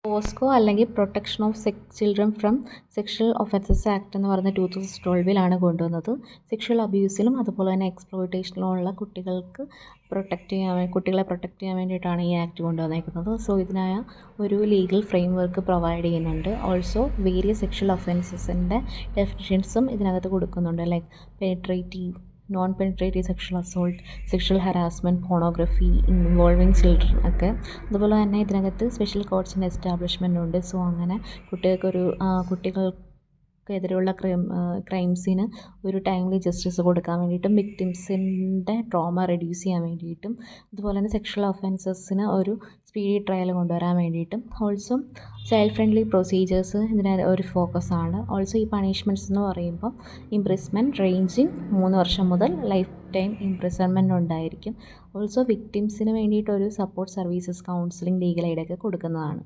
POCSO അല്ലെങ്കിൽ protection of children from sexual offences act എന്ന് പറയുന്ന 2012 കൊണ്ടുവന്നത്. സെക്ഷൽ അബ്യൂസിലും അതുപോലെ തന്നെ എക്സ്പ്ലോയിറ്റേഷനിലും ഉള്ള കുട്ടികളെ പ്രൊട്ടക്റ്റ് ചെയ്യാൻ വേണ്ടിയിട്ടാണ് ഈ ആക്ട് കൊണ്ടുവന്നേക്കുന്നത്. സോ ഇതിനായ ഒരു ലീഗൽ ഫ്രെയിം വർക്ക് പ്രൊവൈഡ് ചെയ്യുന്നുണ്ട്. ഓൾസോ വേരിയസ് സെക്ഷൽ ഒഫൻസസിൻ്റെ ഡെഫിനിഷൻസും ഇതിനകത്ത് കൊടുക്കുന്നുണ്ട്. Like penetrative, non penetrative sexual assault, sexual harassment, pornography involving children ഒക്കെ. അതുപോലെ തന്നെ ഇതിനകത്ത് സ്പെഷ്യൽ കോർട്സിൻ്റെ എസ്റ്റാബ്ലിഷ്മെൻ്റ് ഉണ്ട്. സോ അങ്ങനെ കുട്ടികൾക്കെതിരെയുള്ള ക്രൈംസിന് ഒരു ടൈംലി ജസ്റ്റിസ് കൊടുക്കാൻ വേണ്ടിയിട്ടും വിക്ടിംസിൻ്റെ ട്രോമ റെഡ്യൂസ് ചെയ്യാൻ വേണ്ടിയിട്ടും അതുപോലെ തന്നെ സെക്ഷൽ ഒഫൻസസിന് ഒരു സ്പീഡി ട്രയൽ കൊണ്ടുവരാൻ വേണ്ടിയിട്ടും ഓൾസോ ചൈൽഡ് ഫ്രണ്ട്ലി പ്രൊസീജിയേഴ്സ് ഇതിന് ഒരു ഫോക്കസാണ്. ഓൾസോ ഈ പണിഷ്മെൻറ്റ്സ് എന്ന് പറയുമ്പോൾ ഇംപ്രിസ്മെൻറ്റ് റേഞ്ചിങ് 3 വർഷം മുതൽ ലൈഫ് ടൈം ഇംപ്രിസൺമെൻറ്റ് ഉണ്ടായിരിക്കും. ഓൾസോ വിക്ടിംസിന് വേണ്ടിയിട്ടൊരു സപ്പോർട്ട് സർവീസസ്, കൗൺസിലിംഗ്, ലീഗൽ എയ്ഡൊക്കെ കൊടുക്കുന്നതാണ്.